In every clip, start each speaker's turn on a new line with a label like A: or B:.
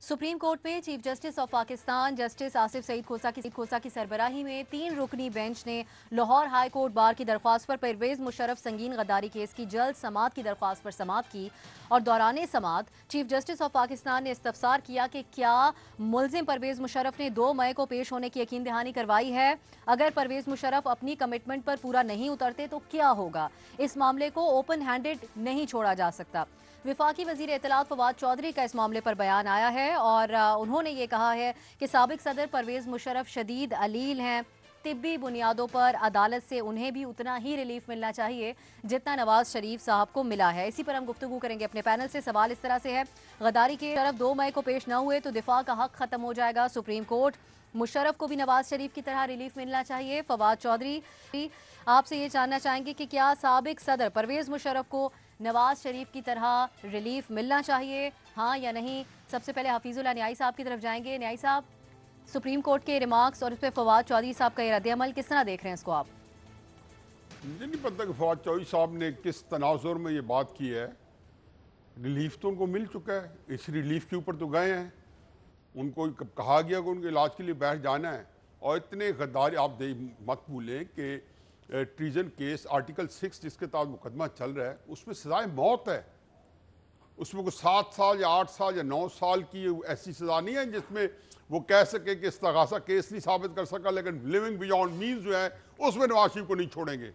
A: Supreme Court में chief justice of Pakistan justice Asif Saeed Khosa की सरबराही में 3 रुकनी बेंच ने लाहौर हाई कोर्ट बार की दरख्वास्त पर परवेज मुशर्रफ संगीन गद्दारी केस की जल्द समाअत की दरख्वास्त पर समाअत की और दौरान समाअत चीफ जस्टिस ऑफ पाकिस्तान ने इस्तफसार किया कि क्या मुलजिम परवेज मुशर्रफ ने 2 मई को पेश होने की यकीन दहानी करवाई है। अगर परवेज मुशर्रफ अपनी कमिटमेंट पर पूरा नहीं उतरते तो क्या होगा। इस मामले को ओपन हैंडेड नहीं छोड़ा जा सकता। विफाकी वजीर इत्तलात फवाद चौधरी का इस मामले पर बयान आया है और उन्होंने ये कहा है कि साबिक सदर परवेज मुशर्रफ शदीद अलील हैं। तिब्बी बुनियादों पर अदालत से उन्हें भी उतना ही रिलीफ मिलना चाहिए जितना नवाज शरीफ साहब को मिला है। इसी पर हम गुफ्तगू करेंगे अपने पैनल से। सवाल इस तरह से है, गद्दारी के तरफ 2 मई को पेश न हुए तो दिफा का हक खत्म हो जाएगा। सुप्रीम कोर्ट मुशर्रफ को भी नवाज शरीफ की तरह रिलीफ मिलना चाहिए। फवाद चौधरी आपसे ये जानना चाहेंगे कि क्या साबिक सदर परवेज मुशर्रफ को नवाज शरीफ की तरह रिलीफ मिलना चाहिए, हाँ या नहीं। सबसे पहले हफीजुल्लाह न्याई साहब की तरफ जाएंगे। न्याई साहब, सुप्रीम कोर्ट के रिमार्क्स और उस पर फवाद चौधरी साहब का रद्द अमल किस तरह देख रहे हैं इसको आप?
B: मुझे नहीं पता कि फवाद चौधरी साहब ने किस तनाजुर में ये बात की है। रिलीफ तो उनको मिल चुका है, इस रिलीफ के ऊपर तो गए हैं। उनको कहा गया कि उनके इलाज के लिए बैठ जाना है। और इतने गद्दारी आप मत भूलें कि ट्रीजन केस आर्टिकल 6 जिसके तहत मुकदमा चल रहा है उसमें सजाए मौत है। उसमें कोई 7 साल या 8 साल या 9 साल की ऐसी सजा नहीं है जिसमें वो कह सके कि इस्तगासा केस नहीं साबित कर सका, लेकिन लिविंग बियॉन्ड मीन्स जो है उसमें नवाज शरीफ को नहीं छोड़ेंगे।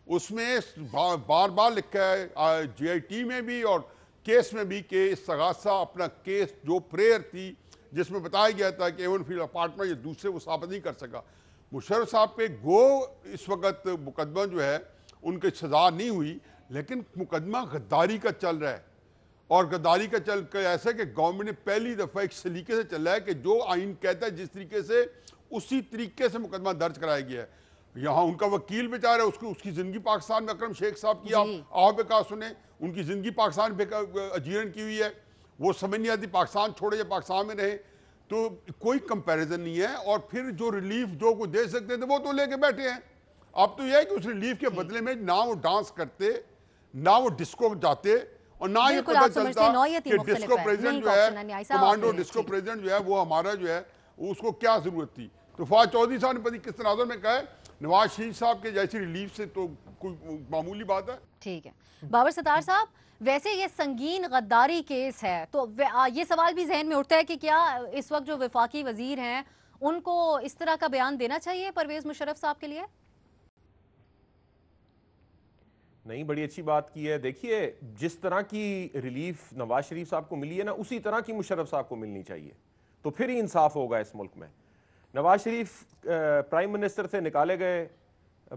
B: उसमें बार बार लिखा है JIT में भी और केस में भी कि इस्तगासा अपना केस जो प्रेयर थी जिसमें बताया गया था कि एवनफील्ड अपार्टमेंट या दूसरे वो साबित नहीं कर सका। मुशर्रफ साहब पे गो इस वक्त मुकदमा जो है उनकी सजा नहीं हुई, लेकिन मुकदमा गद्दारी का चल रहा है। और गद्दारी का चल कर ऐसा कि गवर्नमेंट ने पहली दफ़ा एक सलीके से चला है कि जो आइन कहता है जिस तरीके से उसी तरीके से मुकदमा दर्ज कराया गया है। यहाँ उनका वकील बेचारा उसकी ज़िंदगी पाकिस्तान में अकरम शेख साहब की आप बेकार सुने, उनकी ज़िंदगी पाकिस्तान अजीरन की हुई है। वो समझ नहीं आती पाकिस्तान छोड़े या पाकिस्तान में रहे, तो कोई कंपैरिजन नहीं है। और फिर जो रिलीफ जो कुछ दे सकते थे वो तो लेके बैठे हैं। अब तो यह है कि उस रिलीफ के बदले में ना वो डांस करते, ना वो डिस्को जाते, और ना ये पता चलता कि डिस्को प्रेसिडेंट जो है, कमांडो डिस्को प्रेसिडेंट जो है वो हमारा जो है उसको क्या जरूरत थी। तो फवाद चौधरी साहब ने पता किस तनाजुर में कहा है, नवाज शरीफ साहब के जैसी रिलीफ से तो कोई मामूली बात है।
A: ठीक है बाबर सत्तार साहब, वैसे ये संगीन गद्दारी केस है तो ये सवाल भी जहन में उठता है कि क्या इस वक्त जो वफाकी वजीर हैं उनको इस तरह का बयान देना चाहिए परवेज मुशर्रफ साहब के लिए?
C: नहीं, बड़ी अच्छी बात की है। देखिए, जिस तरह की रिलीफ नवाज शरीफ साहब को मिली है ना, उसी तरह की मुशर्रफ साहब को मिलनी चाहिए, तो फिर ही इंसाफ होगा इस मुल्क में। नवाज शरीफ प्राइम मिनिस्टर से निकाले गए,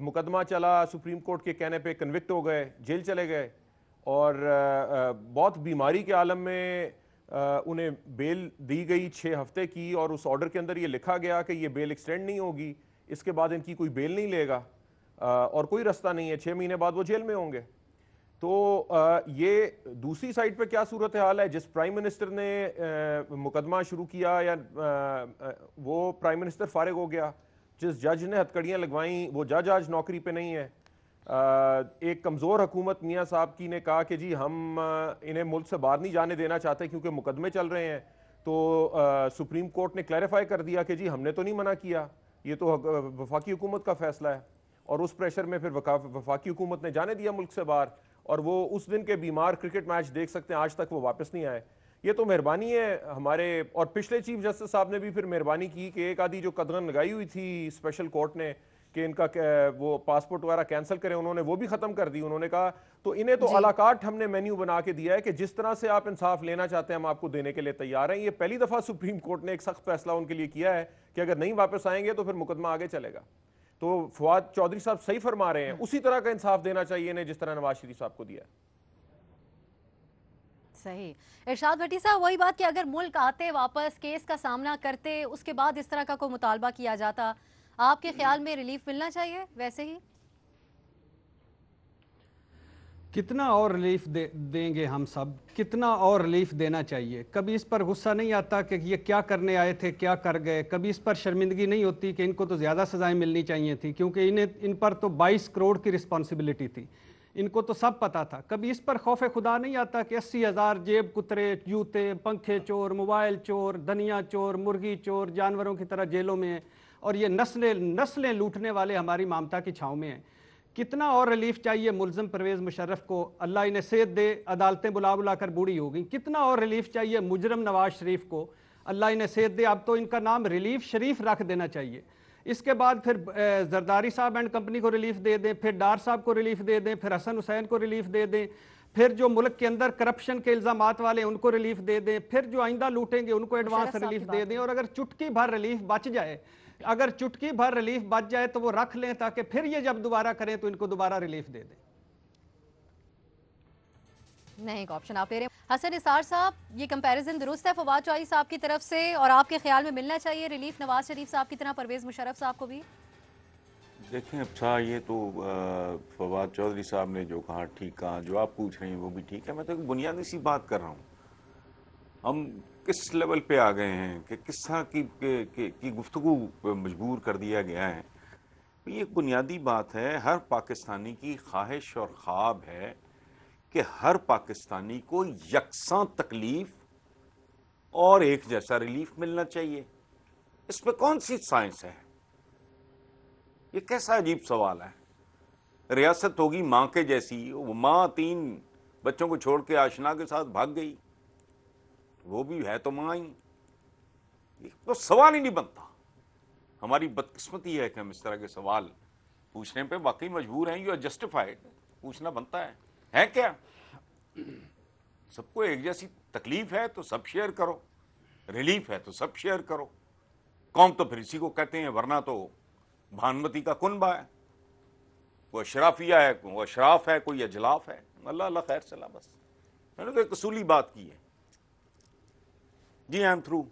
C: मुकदमा चला, सुप्रीम कोर्ट के कहने पे कन्विक्ट हो गए, जेल चले गए, और बहुत बीमारी के आलम में उन्हें बेल दी गई 6 हफ्ते की, और उस ऑर्डर के अंदर ये लिखा गया कि ये बेल एक्सटेंड नहीं होगी, इसके बाद इनकी कोई बेल नहीं लेगा और कोई रास्ता नहीं है, 6 महीने बाद वो जेल में होंगे। तो ये दूसरी साइड पे क्या सूरत हाल है, जिस प्राइम मिनिस्टर ने मुकदमा शुरू किया या वो प्राइम मिनिस्टर फारिग हो गया, जिस जज ने हथकड़ियाँ लगवाई वो जज आज नौकरी पे नहीं है। एक कमज़ोर हुकूमत मियाँ साहब की ने कहा कि जी हम इन्हें मुल्क से बाहर नहीं जाने देना चाहते क्योंकि मुकदमे चल रहे हैं, तो सुप्रीम कोर्ट ने क्लैरिफाई कर दिया कि जी हमने तो नहीं मना किया, ये तो वफाकी हुकूमत का फैसला है। और उस प्रेशर में फिर वफाकी हुकूमत ने जाने दिया मुल्क से बाहर, और वो उस दिन के बीमार क्रिकेट मैच देख सकते हैं, आज तक वो वापस नहीं आए। ये तो मेहरबानी है हमारे, और पिछले चीफ जस्टिस साहब ने भी फिर मेहरबानी की कि एक आधी जो कदगन लगाई हुई थी स्पेशल कोर्ट ने कि इनका वो पासपोर्ट वगैरह कैंसिल करें, उन्होंने वो भी खत्म कर दी। उन्होंने कहा तो इन्हें तो अलाकार्ट हमने मेन्यू बना के दिया है कि जिस तरह से आप इंसाफ लेना चाहते हैं हम आपको देने के लिए तैयार हैं। ये पहली दफा सुप्रीम कोर्ट ने एक सख्त फैसला उनके लिए किया है कि अगर नहीं वापस आएंगे तो फिर मुकदमा आगे चलेगा। तो फवाद चौधरी साहब सही फरमा रहे हैं, उसी तरह का इंसाफ देना चाहिए इन्हें जिस तरह नवाज शरीफ साहब को दिया।
A: सही। इरशाद भट्टी साहब, वही बात कि अगर मुल्क आते वापस केस का सामना करते उसके बाद इस तरह का कोई मुतालबा किया जाता, आपके ख्याल में रिलीफ मिलना चाहिए? वैसे ही
D: कितना और रिलीफ देंगे हम सब, कितना और रिलीफ देना चाहिए? कभी इस पर गुस्सा नहीं आता कि ये क्या करने आए थे, क्या कर गए? कभी इस पर शर्मिंदगी नहीं होती कि इनको तो ज़्यादा सजाएं मिलनी चाहिए थी, क्योंकि इन पर तो 22 करोड़ की रिस्पॉन्सिबिलिटी थी। इनको तो सब पता था। कभी इस पर खौफ खुदा नहीं आता कि 80,000 जेब कुतरे, जूते, पंखे चोर, मोबाइल चोर, धनिया चोर, मुर्गी चोर जानवरों की तरह जेलों में हैं और ये नस्लें नस्लें लूटने वाले हमारी ममता की छाँव में हैं। कितना और रिलीफ चाहिए मुल्ज़िम परवेज़ मुशर्रफ को, अल्लाह इन्हें सेहत दे, अदालतें बुला बुला कर बूढ़ी हो गई। कितना और रिलीफ चाहिए मुजरम नवाज शरीफ को, अल्लाह इन्हें सेहत दे, अब तो इनका नाम रिलीफ शरीफ रख देना चाहिए। इसके बाद फिर जरदारी साहब एंड कंपनी को रिलीफ दे दें, फिर डार साहब को रिलीफ दे दें, फिर हसन हुसैन को रिलीफ दे दें, फिर जो मुल्क के अंदर करप्शन के इल्ज़ामात वाले उनको रिलीफ दे दें, फिर जो आइंदा लूटेंगे उनको एडवांस रिलीफ दे दें। और अगर चुटकी भर रिलीफ बच जाए, अगर चुटकी भर रिलीफ बच जाए तो वो रख लें, ताकि फिर ये जब दोबारा करें तो इनको दोबारा रिलीफ दे दें।
A: नहीं एक ऑप्शन आप ले रहे हैं। हसन निसार साहब, ये कंपैरिजन दुरुस्त है फवाद चौधरी साहब की तरफ से, और आपके ख्याल में मिलना चाहिए रिलीफ नवाज शरीफ साहब की तरह परवेज मुशर्रफ साहब को भी?
E: देखें अच्छा, ये तो फवाद चौधरी साहब ने जो कहा ठीक कहा, जो आप पूछ रहे हैं वो भी ठीक है। मैं तो एक बुनियादी सी बात कर रहा हूँ, हम किस लेवल पे आ गए हैं कि किस तरह की गुफ्तगू पे मजबूर कर दिया गया है। ये एक बुनियादी बात है, हर पाकिस्तानी की ख्वाहिश और ख्वाब है कि हर पाकिस्तानी को यकसां तकलीफ और एक जैसा रिलीफ मिलना चाहिए। इस पे कौन सी साइंस है? ये कैसा अजीब सवाल है। रियासत होगी माँ के जैसी, वो माँ 3 बच्चों को छोड़ के आशना के साथ भाग गई, वो भी है तो माँ ही। ये तो सवाल ही नहीं बनता। हमारी बदकिस्मती है कि हम इस तरह के सवाल पूछने पे वाकई मजबूर हैं। यू आर जस्टिफाइड, पूछना बनता है क्या? सबको एक जैसी तकलीफ है तो सब शेयर करो, रिलीफ है तो सब शेयर करो। कौम तो फिर इसी को कहते हैं, वरना तो भानुमती का कुनबा है, वो अशराफिया है, वो अशराफ है, कोई अजलाफ है। अल्लाह अल्लाह खैर चला। बस मैंने तो एक असूली बात की है। जी आई एम थ्रू।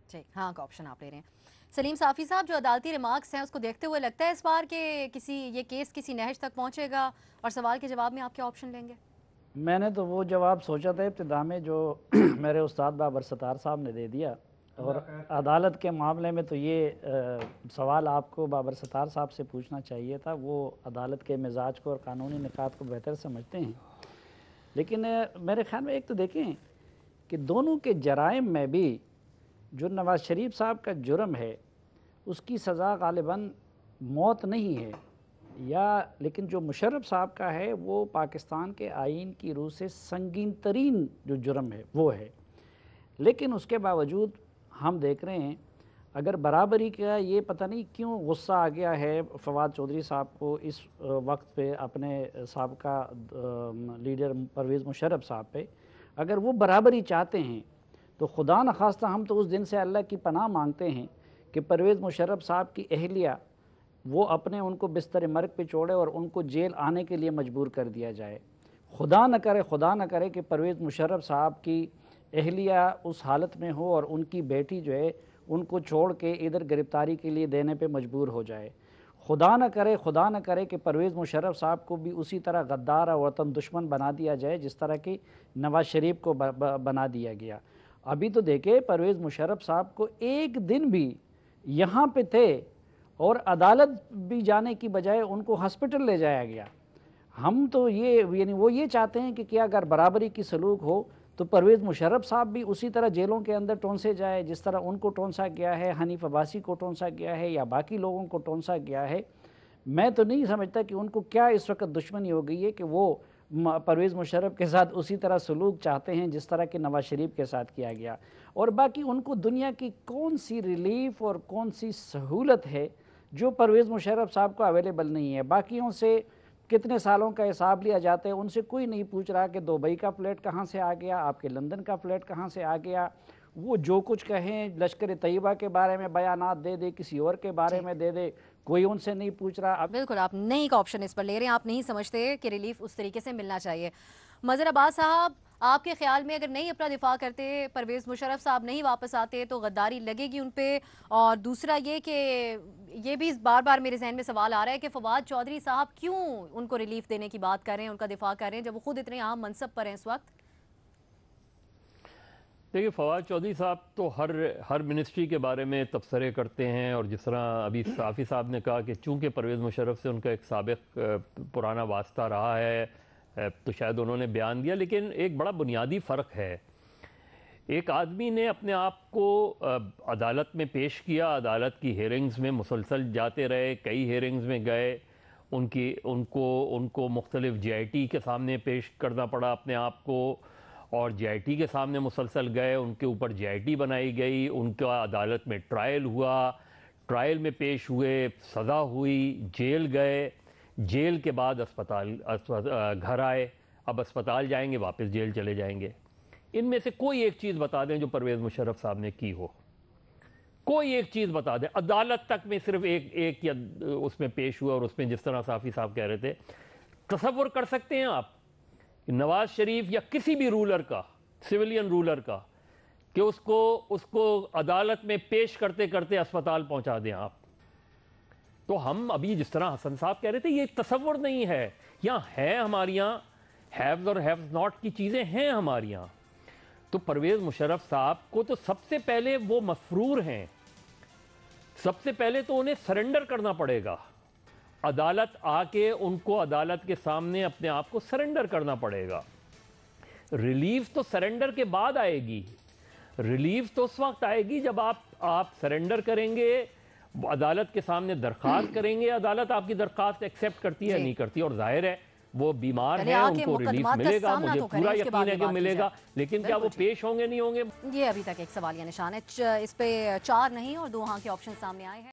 A: ठीक, हाँ का ऑप्शन आप ले रहे हैं। सलीम साफ़ी साहब, जो अदालती रिमार्क्स हैं उसको देखते हुए लगता है इस बार के ये केस किसी नहज तक पहुंचेगा, और सवाल के जवाब में आप क्या ऑप्शन लेंगे?
F: मैंने तो वो जवाब सोचा था इब्तिदा में जो मेरे उस्ताद बाबर सत्तार साहब ने दे दिया, और अदालत के मामले में तो ये सवाल आपको बाबर सत्तार साहब से पूछना चाहिए था। वो अदालत के मिजाज को और कानूनी निकात को बेहतर समझते हैं। लेकिन मेरे ख्याल में एक तो देखें कि दोनों के जराइम में भी जो नवाज़ शरीफ साहब का जुर्म है उसकी सज़ा गालिबन मौत नहीं है, या लेकिन जो मुशर्रफ साहब का है वो पाकिस्तान के आइन की रूह से संगीन तरीन जो जुर्म है वो है। लेकिन उसके बावजूद हम देख रहे हैं अगर बराबरी का, ये पता नहीं क्यों गुस्सा आ गया है फवाद चौधरी साहब को इस वक्त पे अपने साबका लीडर परवेज़ मुशर्रफ साहब पे। अगर वो बराबरी चाहते हैं तो खुदा न खास्ता हम तो उस दिन से अल्लाह की पनाह मांगते हैं कि परवेज़ मुशर्रफ साहब की अहलिया वो अपने उनको बिस्तर मर्ग पे छोड़े और उनको जेल आने के लिए मजबूर कर दिया जाए। खुदा न करे कि परवेज़ मुशर्रफ साहब की अहलिया उस हालत में हो और उनकी बेटी जो है उनको छोड़ के इधर गिरफ्तारी के लिए देने पे मजबूर हो जाए। खुदा न करे कि परवेज़ मुशर्रफ साहब को भी उसी तरह गद्दार और वतन दुश्मन बना दिया जाए जिस तरह की नवाज़ शरीफ को बना दिया गया। अभी तो देखे परवेज़ मुशर्रफ साहब को एक दिन भी यहाँ पे थे और अदालत भी जाने की बजाय उनको हॉस्पिटल ले जाया गया। हम तो ये यानी वो ये चाहते हैं कि क्या अगर बराबरी की सलूक हो तो परवेज़ मुशर्रफ साहब भी उसी तरह जेलों के अंदर टोंसे जाए जिस तरह उनको टोंसा गया है, हनीफ अब्बासी को टोंसा गया है या बाकी लोगों को टोंसा गया है। मैं तो नहीं समझता कि उनको क्या इस वक्त दुश्मनी हो गई है कि वो परवेज़ मुशर्रफ के साथ उसी तरह सलूक चाहते हैं जिस तरह कि नवाज़ शरीफ के साथ किया गया। और बाकी उनको दुनिया की कौन सी रिलीफ और कौन सी सहूलत है जो परवेज़ मुशर्रफ साहब को अवेलेबल नहीं है। बाकियों से कितने सालों का हिसाब लिया जाता है, उनसे कोई नहीं पूछ रहा कि दुबई का फ्लैट कहाँ से आ गया, आपके लंदन का फ्लैट कहाँ से आ गया। वो जो कुछ कहें लश्कर तैयबा के बारे में बयानात दे दे, किसी और के बारे में दे दे, कोई उनसे नहीं पूछ रहा।
A: बिल्कुल आप नहीं का ऑप्शन इस पर ले रहे हैं, आप नहीं समझते कि रिलीफ उस तरीके से मिलना चाहिए। मज़हर अब्बास साहब, आपके ख्याल में अगर नहीं अपना दिफा करते, परवेज़ मुशर्रफ साहब नहीं वापस आते तो गद्दारी लगेगी उन पे? और दूसरा ये कि ये भी बार बार मेरे जहन में सवाल आ रहा है कि फवाद चौधरी साहब क्यों उनको रिलीफ देने की बात कर रहे हैं, उनका दिफा कर रहे हैं, जब वो खुद इतने अहम मनसब पर हैं इस वक्त?
G: देखिए, फवाद चौधरी साहब तो हर मिनिस्ट्री के बारे में तबसरे करते हैं, और जिस तरह अभी साफ़ी साहब ने कहा कि चूंकि परवेज़ मुशर्रफ से उनका एक साबिक़ पुराना वास्ता रहा है तो शायद उन्होंने बयान दिया, लेकिन एक बड़ा बुनियादी फ़र्क है। एक आदमी ने अपने आप को अदालत में पेश किया, अदालत की हेयरिंग्स में मुसलसल जाते रहे, कई हेयरिंग्स में गए, उनको मुख्तलिफ JIT के सामने पेश करना पड़ा अपने आप को, और JIT के सामने मुसलसल गए, उनके ऊपर JIT बनाई गई, उनका अदालत में ट्रायल हुआ, ट्रायल में पेश हुए, सज़ा हुई, जेल गए, जेल के बाद घर आए, अब अस्पताल जाएंगे, वापस जेल चले जाएंगे। इनमें से कोई एक चीज़ बता दें जो परवेज़ मुशर्रफ साहब ने की हो, कोई एक चीज़ बता दें। अदालत तक में सिर्फ एक या उसमें पेश हुआ, और उसमें जिस तरह साफ़ी साहब कह रहे थे, तसव्वुर कर सकते हैं आप नवाज शरीफ या किसी भी रूलर का, सिविलियन रूलर का, कि उसको अदालत में पेश करते करते अस्पताल पहुंचा दें आप? तो हम अभी जिस तरह हसन साहब कह रहे थे, ये तसव्वुर नहीं है। यहाँ है हमारे यहाँ हैव्स और हैव्स नॉट की चीज़ें हैं हमारे यहाँ। तो परवेज़ मुशर्रफ साहब को तो सबसे पहले वो मफरूर हैं, सबसे पहले तो उन्हें सरेंडर करना पड़ेगा। अदालत आके उनको अदालत के सामने अपने आप को सरेंडर करना पड़ेगा। रिलीफ तो सरेंडर के बाद आएगी, रिलीफ तो उस वक्त आएगी जब आप सरेंडर करेंगे, अदालत के सामने दरख्वास्त करेंगे, अदालत आपकी दरख्वास्त एक्सेप्ट करती है नहीं करती, और जाहिर है वो बीमार है, उनको रिलीफ मिलेगा, मुझे पूरा यकीन है कि मिलेगा, लेकिन क्या वो पेश होंगे नहीं होंगे,
A: ये अभी तक एक सवालिया निशान है। इस पे 4 नहीं और 2 हाँ के ऑप्शन सामने आए हैं।